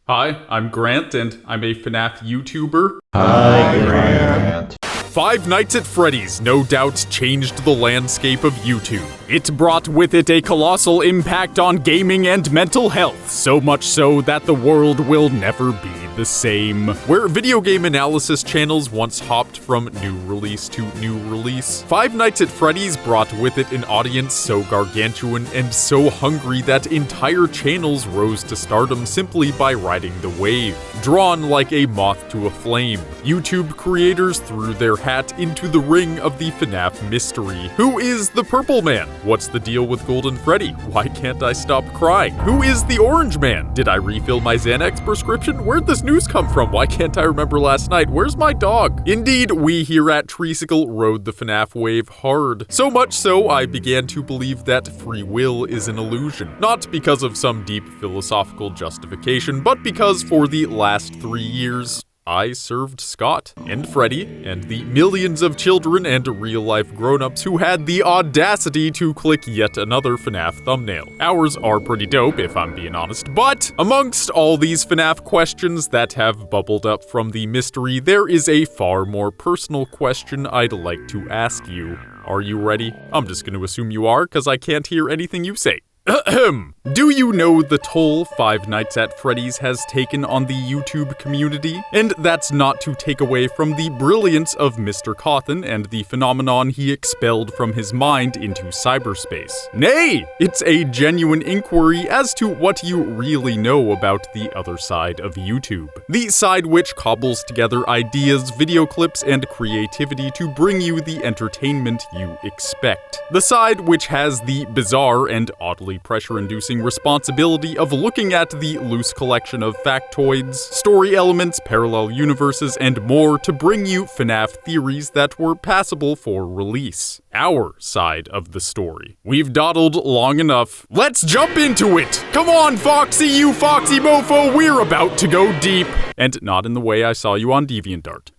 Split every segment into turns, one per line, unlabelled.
Hi, I'm Grant, and I'm a FNAF YouTuber.
Hi, Grant.
Five Nights at Freddy's no doubt changed the landscape of YouTube. It brought with it a colossal impact on gaming and mental health, so much so that the world will never be the same. Where video game analysis channels once hopped from new release to new release, Five Nights at Freddy's brought with it an audience so gargantuan and so hungry that entire channels rose to stardom simply by riding the wave. Drawn like a moth to a flame, YouTube creators threw their hat into the ring of the FNAF mystery. Who is the Purple Man? What's the deal with Golden Freddy? Why can't I stop crying? Who is the Orange Man? Did I refill my Xanax prescription? Where'd this news come from? Why can't I remember last night? Where's my dog? Indeed, we here at Treesicle rode the FNAF wave hard. So much so, I began to believe that free will is an illusion. Not because of some deep philosophical justification, but because for the last 3 years, I served Scott and Freddy and the millions of children and real-life grown-ups who had the audacity to click yet another FNAF thumbnail. Ours are pretty dope, if I'm being honest, but amongst all these FNAF questions that have bubbled up from the mystery, there is a far more personal question I'd like to ask you. Are you ready? I'm just going to assume you are, because I can't hear anything you say. Do you know the toll Five Nights at Freddy's has taken on the YouTube community? And that's not to take away from the brilliance of Mr. Cawthon and the phenomenon he expelled from his mind into cyberspace. Nay, it's a genuine inquiry as to what you really know about the other side of YouTube. The side which cobbles together ideas, video clips, and creativity to bring you the entertainment you expect. The side which has the bizarre and oddly pressure-inducing responsibility of looking at the loose collection of factoids, story elements, parallel universes, and more to bring you FNAF theories that were passable for release. Our side of the story. We've dawdled long enough. Let's jump into it! Come on, Foxy, you foxy mofo, we're about to go deep! And not in the way I saw you on DeviantArt.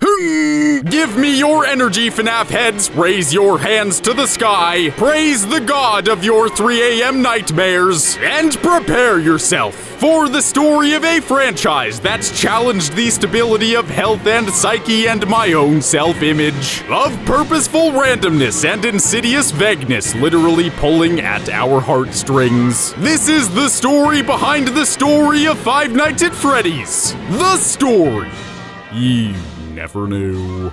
Give me your energy, FNAF heads! Raise your hands to the sky! Praise the god of your 3 a.m. nightmares! And prepare yourself for the story of a franchise that's challenged the stability of health and psyche and my own self-image. Of purposeful randomness and insidious vagueness literally pulling at our heartstrings. This is the story behind the story of Five Nights at Freddy's. The story you never knew.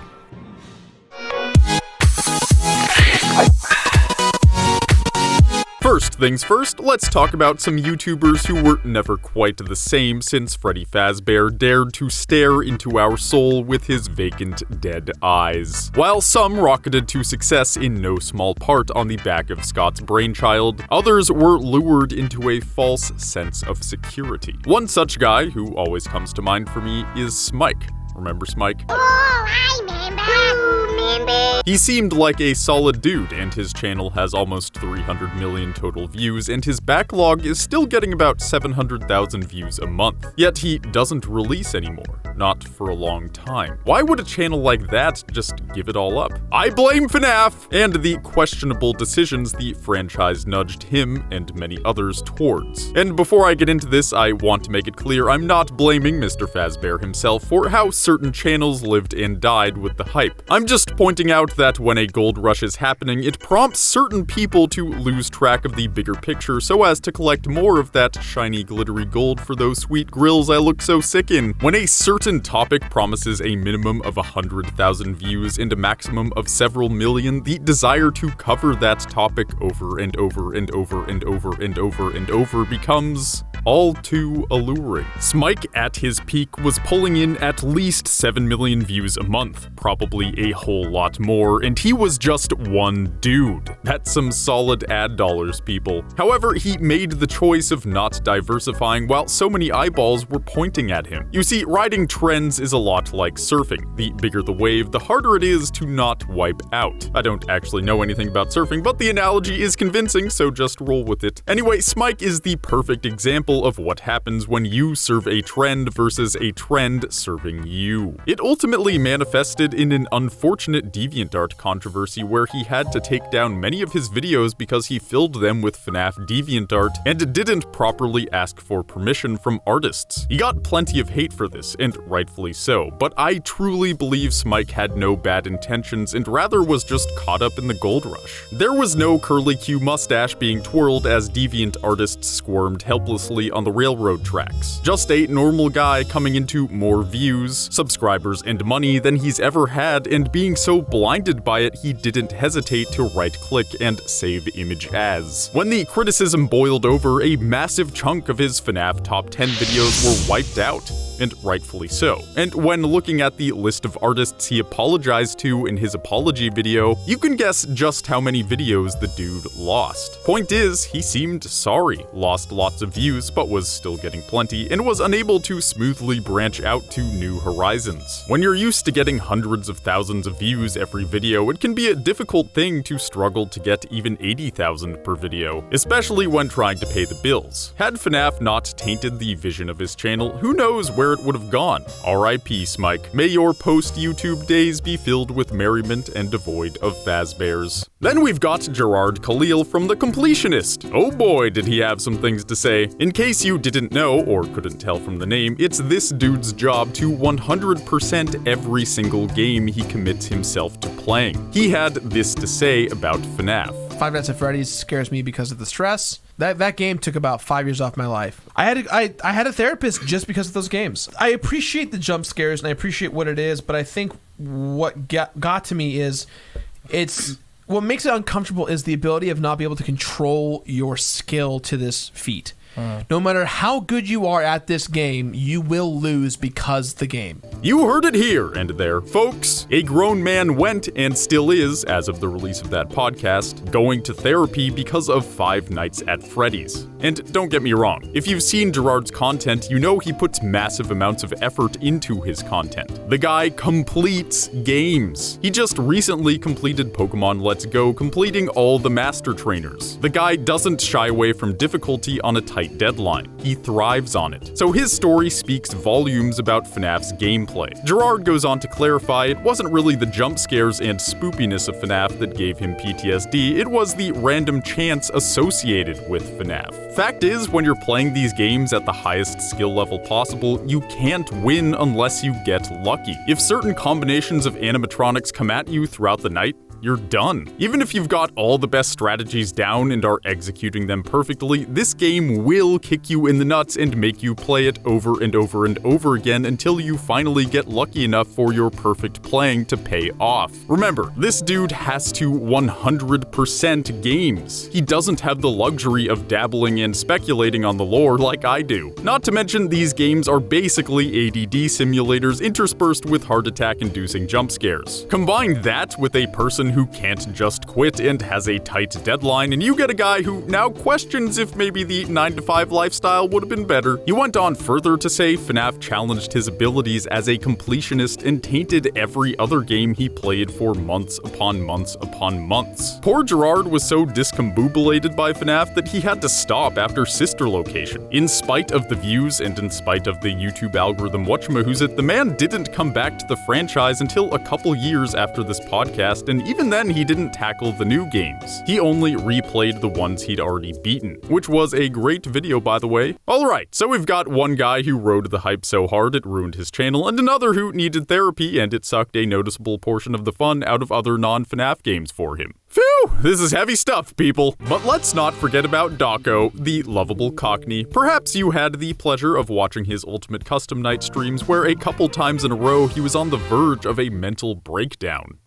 First things first, let's talk about some YouTubers who were never quite the same since Freddy Fazbear dared to stare into our soul with his vacant, dead eyes. While some rocketed to success in no small part on the back of Scott's brainchild, others were lured into a false sense of security. One such guy, who always comes to mind for me, is Smike. Remember Smike?
Oh, I remember.
He seemed like a solid dude, and his channel has almost 300 million total views, and his backlog is still getting about 700,000 views a month. Yet he doesn't release anymore. Not for a long time. Why would a channel like that just give it all up? I blame FNAF and the questionable decisions the franchise nudged him and many others towards. And before I get into this, I want to make it clear I'm not blaming Mr. Fazbear himself for how certain channels lived and died with the hype. I'm just pointing out that when a gold rush is happening, it prompts certain people to lose track of the bigger picture so as to collect more of that shiny glittery gold for those sweet grills I look so sick in. When a certain topic promises a minimum of 100,000 views and a maximum of several million, the desire to cover that topic over and over and over and over and over and over becomes all too alluring. Smike at his peak was pulling in at least 7 million views a month, probably a whole lot more, and he was just one dude. That's some solid ad dollars, people. However, he made the choice of not diversifying while so many eyeballs were pointing at him. You see, riding trends is a lot like surfing. The bigger the wave, the harder it is to not wipe out. I don't actually know anything about surfing, but the analogy is convincing, so just roll with it. Anyway, Smike is the perfect example example of what happens when you serve a trend versus a trend serving you. It ultimately manifested in an unfortunate DeviantArt controversy where he had to take down many of his videos because he filled them with FNAF DeviantArt and didn't properly ask for permission from artists. He got plenty of hate for this, and rightfully so, but I truly believe Smike had no bad intentions and rather was just caught up in the gold rush. There was no curly Q mustache being twirled as deviant artists squirmed helplessly on the railroad tracks. Just a normal guy coming into more views, subscribers, and money than he's ever had, and being so blinded by it he didn't hesitate to right-click and save image as. When the criticism boiled over, a massive chunk of his FNAF top 10 videos were wiped out, and rightfully so. And when looking at the list of artists he apologized to in his apology video, you can guess just how many videos the dude lost. Point is, he seemed sorry, lost lots of views but was still getting plenty, and was unable to smoothly branch out to new horizons. When you're used to getting hundreds of thousands of views every video, it can be a difficult thing to struggle to get even 80,000 per video, especially when trying to pay the bills. Had FNAF not tainted the vision of his channel, who knows where it would have gone. R.I.P. Smike. May your post-YouTube days be filled with merriment and devoid of Fazbears. Then we've got Gerard Khalil from the Completionist. Oh boy, did he have some things to say. In case you didn't know, or couldn't tell from the name, it's this dude's job to 100% every single game he commits himself to playing. He had this to say about FNAF.
Five Nights at Freddy's scares me because of the stress. That game took about 5 years off my life. I had a therapist just because of those games. I appreciate the jump scares and I appreciate what it is, but I think what got to me is what makes it uncomfortable is the ability of not being able to control your skill to this feat. No matter how good you are at this game, you will lose because the game.
You heard it here and there, folks. A grown man went, and still is, as of the release of that podcast, going to therapy because of Five Nights at Freddy's. And don't get me wrong, if you've seen Gerard's content, you know he puts massive amounts of effort into his content. The guy completes games. He just recently completed Pokemon Let's Go, completing all the Master Trainers. The guy doesn't shy away from difficulty on a tight deadline. He thrives on it. So his story speaks volumes about FNAF's gameplay. Gerard goes on to clarify it wasn't really the jump scares and spoopiness of FNAF that gave him PTSD, it was the random chance associated with FNAF. Fact is, when you're playing these games at the highest skill level possible, you can't win unless you get lucky. If certain combinations of animatronics come at you throughout the night, you're done. Even if you've got all the best strategies down and are executing them perfectly, this game will kick you in the nuts and make you play it over and over and over again until you finally get lucky enough for your perfect playing to pay off. Remember, this dude has to 100% games. He doesn't have the luxury of dabbling and speculating on the lore like I do. Not to mention, these games are basically ADD simulators interspersed with heart attack-inducing jump scares. Combine that with a person who can't just quit and has a tight deadline, and you get a guy who now questions if maybe the 9-to-5 lifestyle would have been better. He went on further to say FNAF challenged his abilities as a completionist and tainted every other game he played for months upon months upon months. Poor Gerard was so discombobulated by FNAF that he had to stop after Sister Location. In spite of the views and in spite of the YouTube algorithm whatchamahoosit, the man didn't come back to the franchise until a couple years after this podcast, and even then he didn't tackle the new games. He only replayed the ones he'd already beaten, which was a great video, by the way. Alright, so we've got one guy who rode the hype so hard it ruined his channel, and another who needed therapy and it sucked a noticeable portion of the fun out of other non-FNAF games for him. Phew, this is heavy stuff, people. But let's not forget about Dawko, the lovable cockney. Perhaps you had the pleasure of watching his Ultimate Custom Night streams where a couple times in a row he was on the verge of a mental breakdown.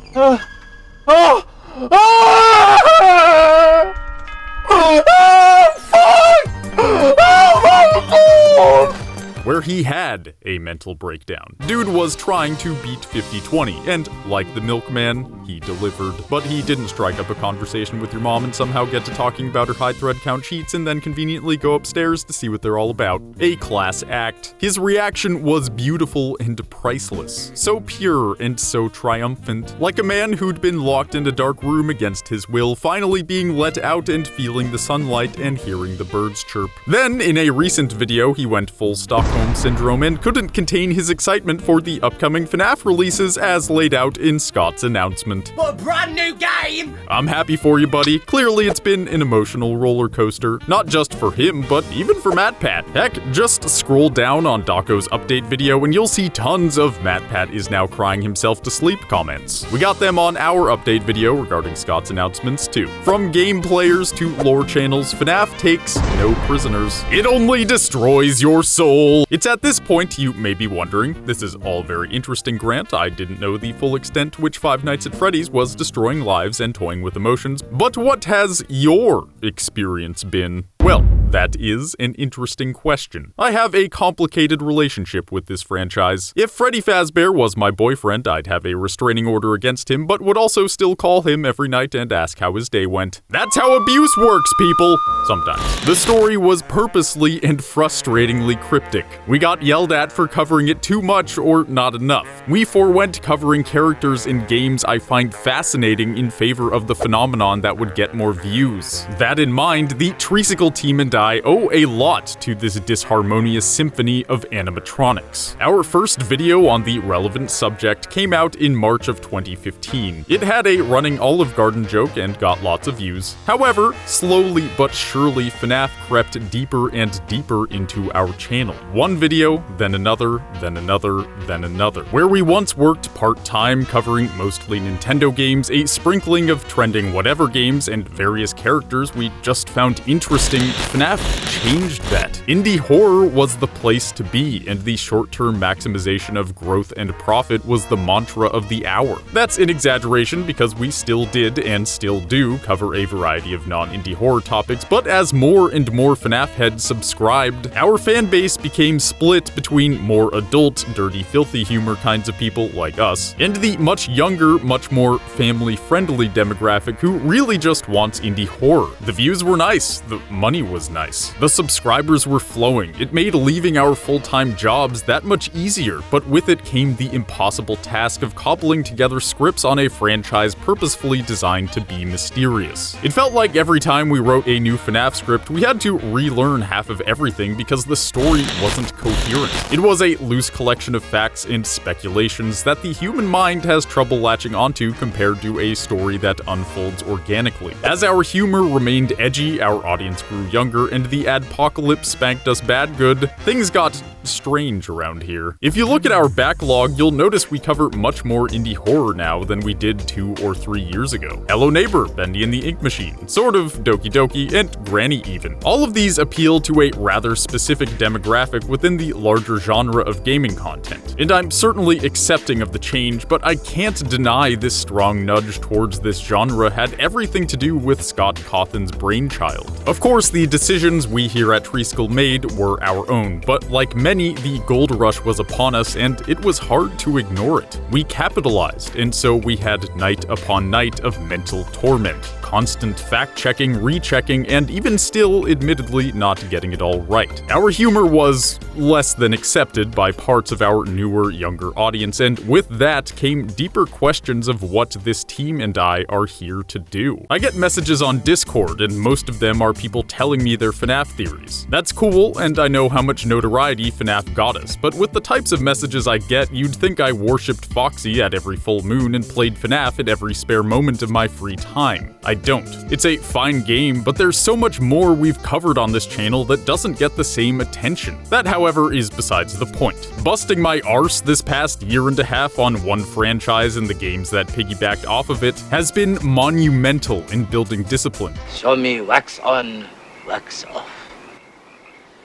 where he had a mental breakdown. Dude was trying to beat 50-20, and like the milkman, he delivered. But he didn't strike up a conversation with your mom and somehow get to talking about her high thread count cheats and then conveniently go upstairs to see what they're all about. A class act. His reaction was beautiful and priceless. So pure and so triumphant. Like a man who'd been locked in a dark room against his will, finally being let out and feeling the sunlight and hearing the birds chirp. Then, in a recent video, he went full Stockholm Syndrome and couldn't contain his excitement for the upcoming FNAF releases as laid out in Scott's announcement.
What a brand new game!
I'm happy for you, buddy. Clearly, it's been an emotional roller coaster. Not just for him, but even for MatPat. Heck, just scroll down on Dawko's update video and you'll see tons of MatPat is now crying himself to sleep comments. We got them on our update video regarding Scott's announcements too. From game players to lore channels, FNAF takes no prisoners. It only destroys your soul. It's at this point you may be wondering, this is all very interesting, Grant. I didn't know the full extent to which Five Nights at Freddy's was destroying lives and toying with emotions, but what has your experience been? Well, that is an interesting question. I have a complicated relationship with this franchise. If Freddy Fazbear was my boyfriend, I'd have a restraining order against him, but would also still call him every night and ask how his day went. That's how abuse works, people! Sometimes. The story was purposely and frustratingly cryptic. We got yelled at for covering it too much or not enough. We forewent covering characters in games I find fascinating in favor of the phenomenon that would get more views. That in mind, the Treesicle team and I owe a lot to this disharmonious symphony of animatronics. Our first video on the relevant subject came out in March of 2015. It had a running Olive Garden joke and got lots of views. However, slowly but surely, FNAF crept deeper and deeper into our channel. One video, then another, then another, then another. Where we once worked part-time covering mostly Nintendo games, a sprinkling of trending whatever games, and various characters we just found interesting, FNAF changed that. Indie horror was the place to be, and the short-term maximization of growth and profit was the mantra of the hour. That's an exaggeration because we still did and still do cover a variety of non-indie horror topics, but as more and more FNAF heads subscribed, our fan base became split between more adult, dirty, filthy humor kinds of people like us, and the much younger, much more family-friendly demographic who really just wants indie horror. The views were nice, the money was nice. The subscribers were flowing. It made leaving our full-time jobs that much easier, but with it came the impossible task of cobbling together scripts on a franchise purposefully designed to be mysterious. It felt like every time we wrote a new FNAF script, we had to relearn half of everything because the story wasn't coherent. It was a loose collection of facts and speculations that the human mind has trouble latching onto compared to a story that unfolds organically. As our humor remained edgy, our audience grew younger, and the adpocalypse spanked us bad good, things got strange around here. If you look at our backlog, you'll notice we cover much more indie horror now than we did 2 or 3 years ago. Hello Neighbor, Bendy and the Ink Machine, sort of Doki Doki, and Granny even. All of these appeal to a rather specific demographic within the larger genre of gaming content. And I'm certainly accepting of the change, but I can't deny this strong nudge towards this genre had everything to do with Scott Cawthon's brainchild. Of course, the decisions we here at Treesicle made were our own, but like many, the gold rush was upon us and it was hard to ignore it. We capitalized, and so we had night upon night of mental torment, constant fact-checking, rechecking, and even still, admittedly, not getting it all right. Our humor was less than accepted by parts of our newer, younger audience, and with that came deeper questions of what this team and I are here to do. I get messages on Discord, and most of them are people telling me their FNAF theories. That's cool, and I know how much notoriety FNAF got us, but with the types of messages I get, you'd think I worshipped Foxy at every full moon and played FNAF at every spare moment of my free time. I don't. It's a fine game, but there's so much more we've covered on this channel that doesn't get the same attention. That, however, is besides the point. Busting my arse this past year and a half on one franchise and the games that piggybacked off of it has been monumental in building discipline.
Show me wax on, wax off.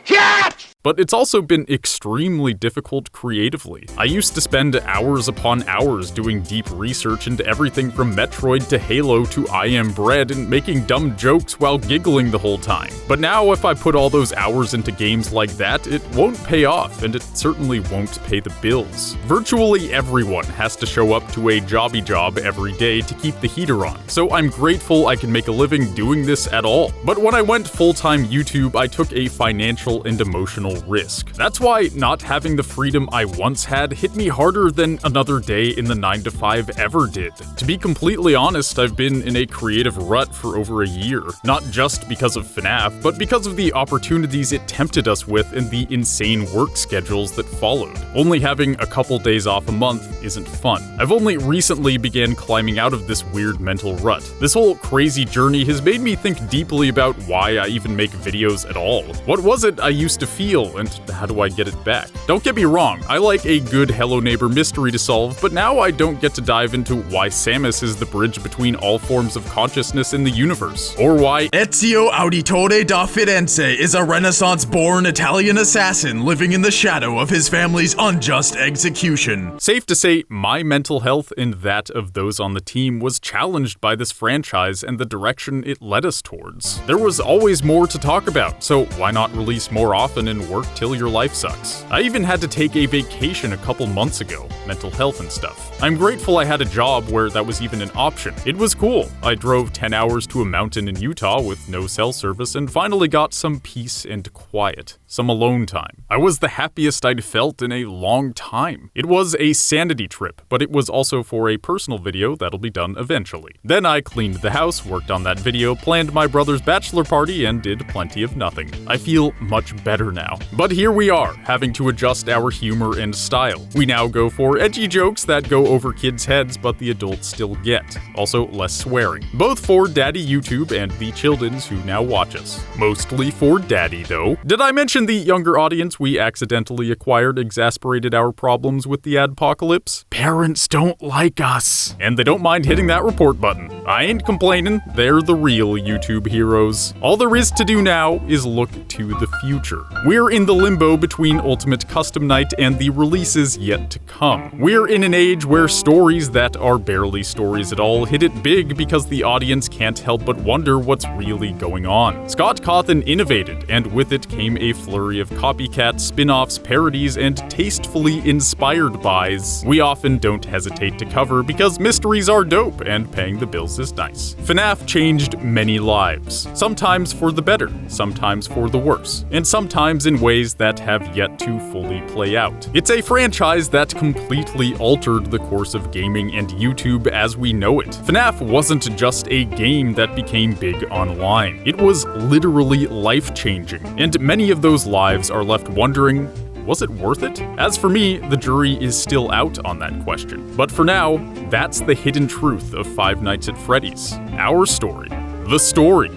Yeah!
but it's also been extremely difficult creatively. I used to spend hours upon hours doing deep research into everything from Metroid to Halo to I Am Bread and making dumb jokes while giggling the whole time. But now if I put all those hours into games like that, it won't pay off, and it certainly won't pay the bills. Virtually everyone has to show up to a jobby job every day to keep the heater on, so I'm grateful I can make a living doing this at all. But when I went full-time YouTube, I took a financial and emotional risk. That's why not having the freedom I once had hit me harder than another day in the 9-to-5 ever did. To be completely honest, I've been in a creative rut for over a year, not just because of FNAF, but because of the opportunities it tempted us with and the insane work schedules that followed. Only having a couple days off a month isn't fun. I've only recently began climbing out of this weird mental rut. This whole crazy journey has made me think deeply about why I even make videos at all. What was it I used to feel, and how do I get it back? Don't get me wrong, I like a good Hello Neighbor mystery to solve, but now I don't get to dive into why Samus is the bridge between all forms of consciousness in the universe, or why
Ezio Auditore da Firenze is a Renaissance-born Italian assassin living in the shadow of his family's unjust execution.
Safe to say, my mental health and that of those on the team was challenged by this franchise and the direction it led us towards. There was always more to talk about, so why not release more often and work till your life sucks? I even had to take a vacation a couple months ago, mental health and stuff. I'm grateful I had a job where that was even an option. It was cool. I drove 10 hours to a mountain in Utah with no cell service and finally got some peace and quiet, some alone time. I was the happiest I'd felt in a long time. It was a sanity trip, but it was also for a personal video that'll be done eventually. Then I cleaned the house, worked on that video, planned my brother's bachelor party, and did plenty of nothing. I feel much better now. But here we are, having to adjust our humor and style. We now go for edgy jokes that go over kids' heads, but the adults still get. Also, less swearing. Both for Daddy YouTube and the childrens who now watch us. Mostly for Daddy, though. Did I mention the younger audience we accidentally acquired exasperated our problems with the adpocalypse? Parents don't like us. And they don't mind hitting that report button. I ain't complaining, they're the real YouTube heroes. All there is to do now is look to the future. We're in the limbo between Ultimate Custom Night and the releases yet to come. We're in an age where stories that are barely stories at all hit it big because the audience can't help but wonder what's really going on. Scott Cawthon innovated, and with it came a flurry of copycats, spin-offs, parodies, and tastefully inspired buys we often don't hesitate to cover because mysteries are dope and paying the bills is nice. FNAF changed many lives, sometimes for the better, sometimes for the worse, and sometimes in ways that have yet to fully play out. It's a franchise that completely altered the course of gaming and YouTube as we know it. FNAF wasn't just a game that became big online. It was literally life-changing, and many of those lives are left wondering, was it worth it? As for me, the jury is still out on that question. But for now, that's the hidden truth of Five Nights at Freddy's. Our story. The story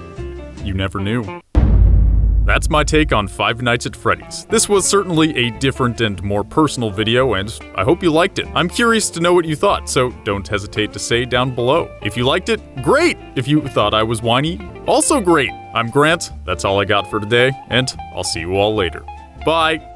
you never knew. That's my take on Five Nights at Freddy's. This was certainly a different and more personal video, and I hope you liked it. I'm curious to know what you thought, so don't hesitate to say down below. If you liked it, great! If you thought I was whiny, also great! I'm Grant, that's all I got for today, and I'll see you all later. Bye!